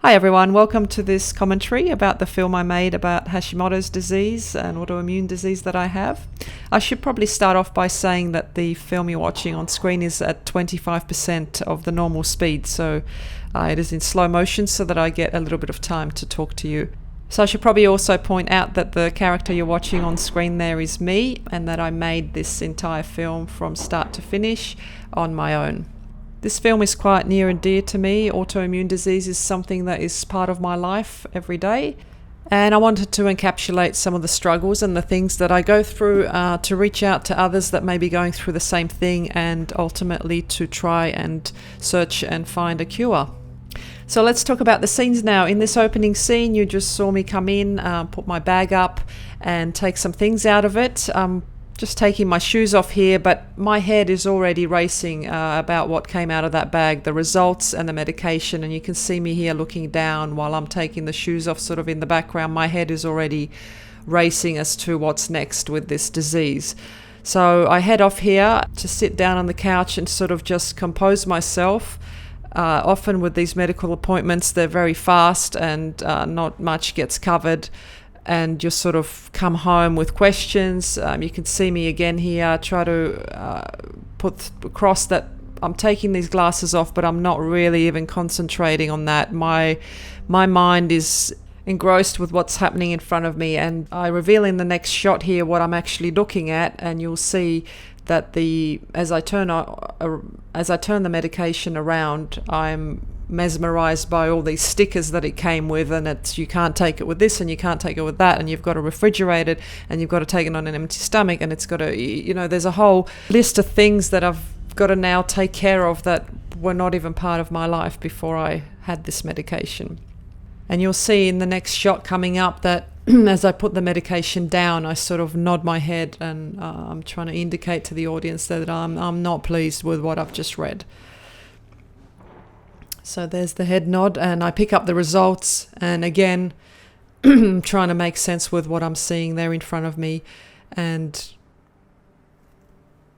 Hi everyone, welcome to this commentary about the film I made about Hashimoto's disease, an autoimmune disease that I have. I should probably start off by saying that the film you're watching on screen is at 25% of the normal speed, so it is in slow motion so that I get a little bit of time to talk to you. So I should probably also point out that the character you're watching on screen there is me, and that I made this entire film from start to finish on my own. This film is quite near and dear to me. Autoimmune disease is something that is part of my life every day. And I wanted to encapsulate some of the struggles and the things that I go through to reach out to others that may be going through the same thing, and ultimately to try and search and find a cure. So let's talk about the scenes now. In this opening scene, you just saw me come in, put my bag up and take some things out of it. Just taking my shoes off here, but my head is already racing about what came out of that bag, the results and the medication. And you can see me here looking down while I'm taking the shoes off, sort of in the background. My head is already racing as to what's next with this disease. So I head off here to sit down on the couch and sort of just compose myself. Often with these medical appointments, they're very fast and not much gets covered. And just sort of come home with questions. You can see me again here, try to put across that I'm taking these glasses off, but I'm not really even concentrating on that. My mind is engrossed with what's happening in front of me, and I reveal in the next shot here what I'm actually looking at, and you'll see that as I turn the medication around, I'm mesmerized by all these stickers that it came with, and it's you can't take it with this and you can't take it with that, and you've got to refrigerate it and you've got to take it on an empty stomach, and it's got to, there's a whole list of things that I've got to now take care of that were not even part of my life before I had this medication. And you'll see in the next shot coming up that as I put the medication down, I sort of nod my head, and I'm trying to indicate to the audience that I'm not pleased with what I've just read. So there's the head nod, and I pick up the results, and again, trying to make sense with what I'm seeing there in front of me, and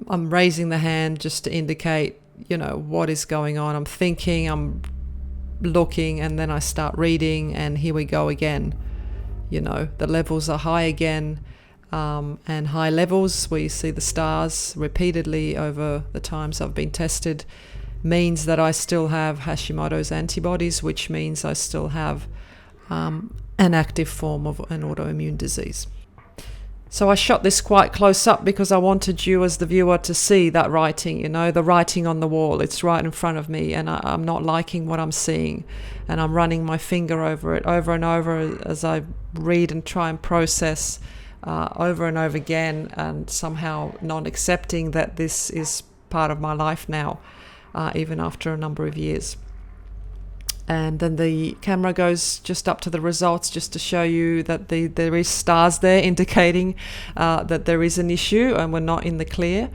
I'm raising the hand just to indicate, what is going on. I'm thinking, I'm looking, and then I start reading, and here we go again. The levels are high again, and high levels where you see the stars repeatedly over the times I've been tested means that I still have Hashimoto's antibodies, which means I still have an active form of an autoimmune disease. So I shot this quite close up because I wanted you as the viewer to see that writing, the writing on the wall. It's right in front of me, and I'm not liking what I'm seeing, and I'm running my finger over it over and over as I read and try and process over and over again, and somehow not accepting that this is part of my life now. Even after a number of years. And then the camera goes just up to the results just to show you that there is stars there indicating that there is an issue and we're not in the clear.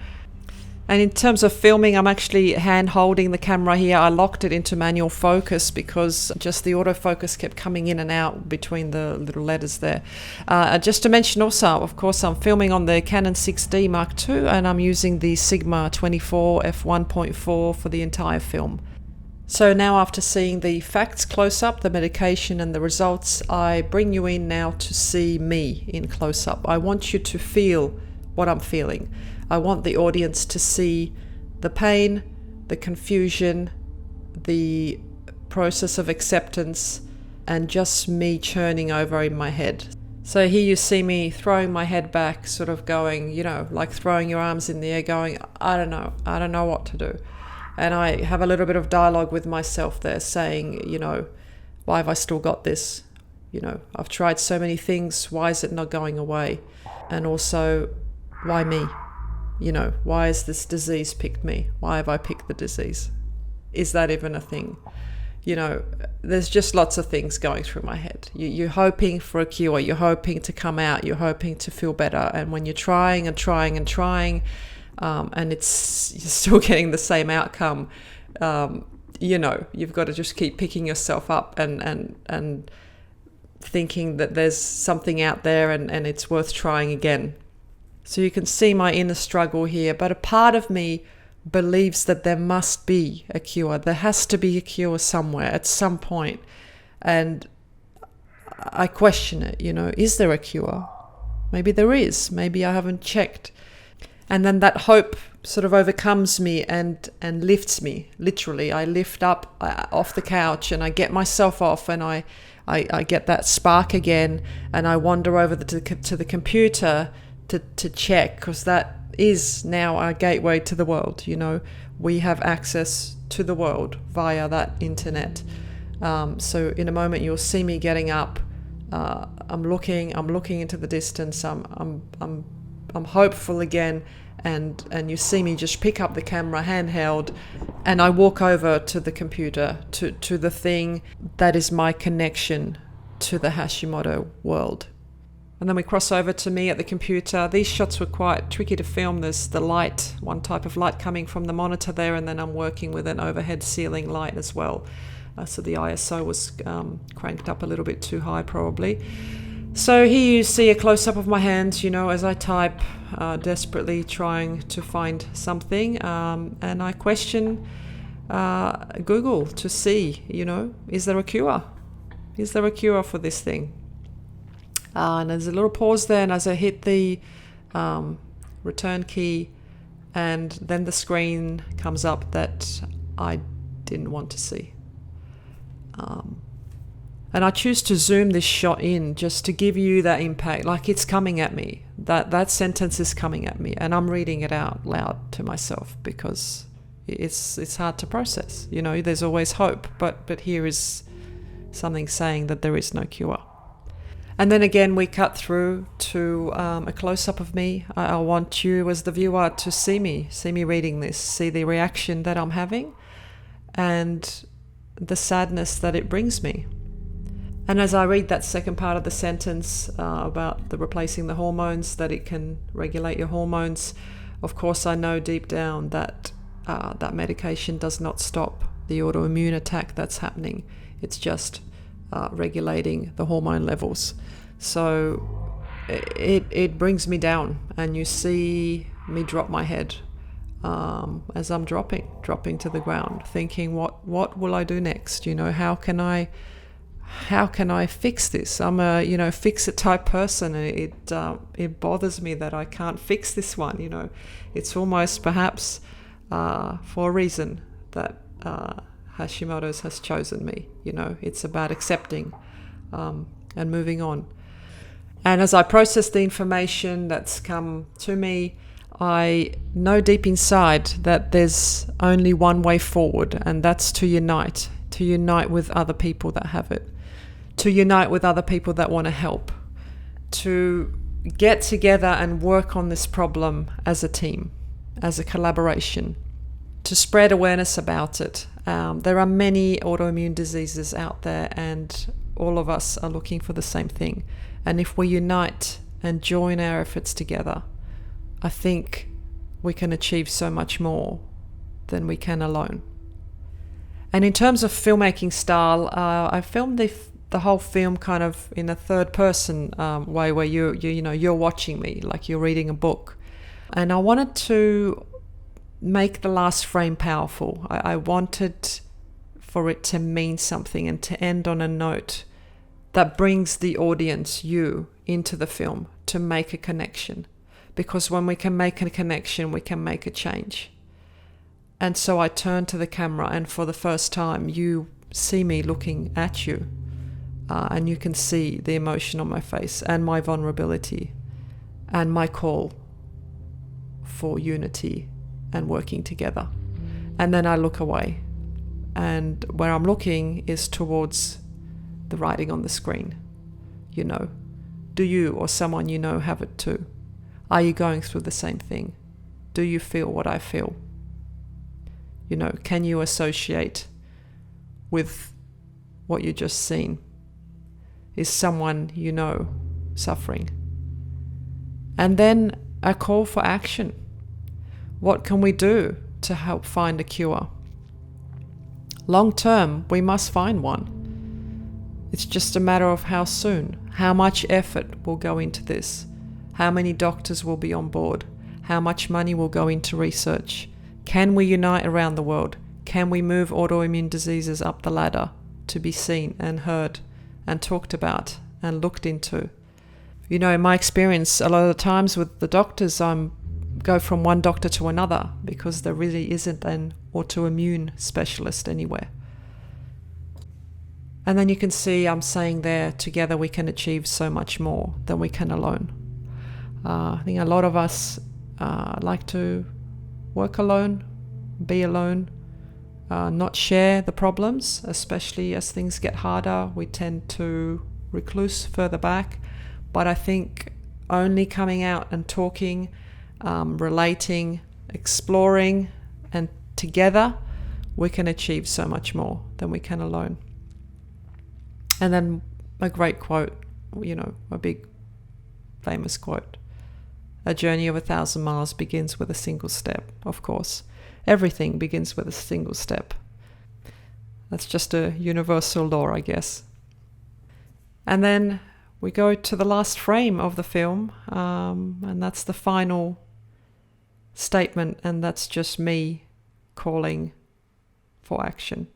And in terms of filming, I'm actually hand holding the camera here. I locked it into manual focus because just the autofocus kept coming in and out between the little letters there. Just to mention also, of course, I'm filming on the Canon 6D Mark II, and I'm using the Sigma 24 f1.4 for the entire film. So now, after seeing the facts close up, the medication and the results, I bring you in now to see me in close up. I want you to feel what I'm feeling. I want the audience to see the pain, the confusion, the process of acceptance, and just me churning over in my head. So here you see me throwing my head back, sort of going, like throwing your arms in the air, going, I don't know what to do. And I have a little bit of dialogue with myself there saying, why have I still got this? I've tried so many things. Why is it not going away? And also, why me? Why has this disease picked me? Why have I picked the disease? Is that even a thing? There's just lots of things going through my head. You're hoping for a cure. You're hoping to come out. You're hoping to feel better. And when you're trying and trying and trying, and you're still getting the same outcome, you've got to just keep picking yourself up and thinking that there's something out there and it's worth trying again. So you can see my inner struggle here, but a part of me believes that there must be a cure. There has to be a cure somewhere at some point. And I question it, is there a cure? Maybe there is. Maybe I haven't checked. And then that hope sort of overcomes me and lifts me. Literally, I lift up off the couch and I get myself off, and I get that spark again, and I wander over to the computer to check, because that is now our gateway to the world. We have access to the world via that internet. So in a moment you'll see me getting up. I'm looking into the distance. I'm hopeful again, and you see me just pick up the camera handheld, and I walk over to the computer, to the thing that is my connection to the Hashimoto world. And then we cross over to me at the computer. These shots were quite tricky to film. There's the light, one type of light coming from the monitor there, and then I'm working with an overhead ceiling light as well. So the ISO was cranked up a little bit too high probably. So here you see a close-up of my hands, as I type, desperately trying to find something. And I question Google to see, is there a cure? Is there a cure for this thing? And there's a little pause there, and as I hit the return key, and then the screen comes up that I didn't want to see. And I choose to zoom this shot in just to give you that impact, like it's coming at me. That sentence is coming at me, and I'm reading it out loud to myself because it's hard to process. There's always hope, but here is something saying that there is no cure. And then again, we cut through to a close-up of me. I want you as the viewer to see me reading this, see the reaction that I'm having and the sadness that it brings me. And as I read that second part of the sentence about the replacing the hormones, that it can regulate your hormones, of course I know deep down that that medication does not stop the autoimmune attack that's happening. It's just regulating the hormone levels. So it brings me down, and you see me drop my head as I'm dropping to the ground, thinking, what will I do next? How can I fix this? I'm a fix-it type person, and it bothers me that I can't fix this one. It's almost perhaps for a reason that Hashimoto's has chosen me. It's about accepting and moving on. And as I process the information that's come to me, I know deep inside that there's only one way forward, and that's to unite with other people that have it, to unite with other people that want to help, to get together and work on this problem as a team, as a collaboration, to spread awareness about it. There are many autoimmune diseases out there, and all of us are looking for the same thing. And if we unite and join our efforts together, I think we can achieve so much more than we can alone. And in terms of filmmaking style, I filmed the whole film kind of in a third person way, where you're watching me like you're reading a book. And I wanted to make the last frame powerful. I wanted for it to mean something and to end on a note that brings the audience, you, into the film to make a connection. Because when we can make a connection, we can make a change. And so I turn to the camera, and for the first time, you see me looking at you. And you can see the emotion on my face and my vulnerability and my call for unity and working together. And then I look away, and where I'm looking is towards the writing on the screen. Do you or someone have it too? Are you going through the same thing? Do you feel what I feel? Can you associate with what you just seen? Is someone suffering? And then a call for action. What can we do to help find a cure? Long term, we must find one. It's just a matter of how soon, how much effort will go into this, how many doctors will be on board, how much money will go into research. Can we unite around the world? Can we move autoimmune diseases up the ladder to be seen and heard and talked about and looked into. You know, in my experience, a lot of the times with the doctors, go from one doctor to another because there really isn't an autoimmune specialist anywhere. And then you can see I'm saying there, together we can achieve so much more than we can alone. I think a lot of us like to work alone, be alone, not share the problems, especially as things get harder. We tend to recluse further back. But I think only coming out and talking, relating, exploring, and together, we can achieve so much more than we can alone. And then a great quote, you know, a big famous quote. A journey of 1,000 miles begins with a single step, of course. Everything begins with a single step. That's just a universal law, I guess. And then we go to the last frame of the film, and that's the final statement, and that's just me calling for action.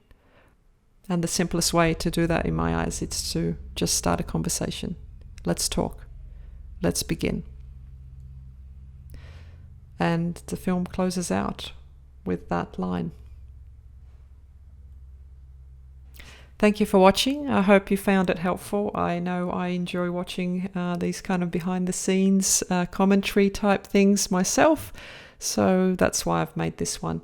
And the simplest way to do that in my eyes is to just start a conversation. Let's talk. Let's begin. And the film closes out with that line. Thank you for watching. I hope you found it helpful. I know I enjoy watching these kind of behind the scenes commentary type things myself. So that's why I've made this one.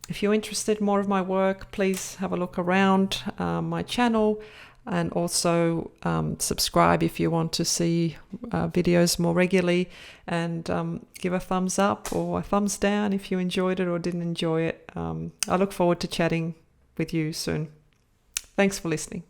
If you're interested in more of my work, please have a look around my channel, and also subscribe if you want to see videos more regularly, and give a thumbs up or a thumbs down if you enjoyed it or didn't enjoy it. I look forward to chatting with you soon. Thanks for listening.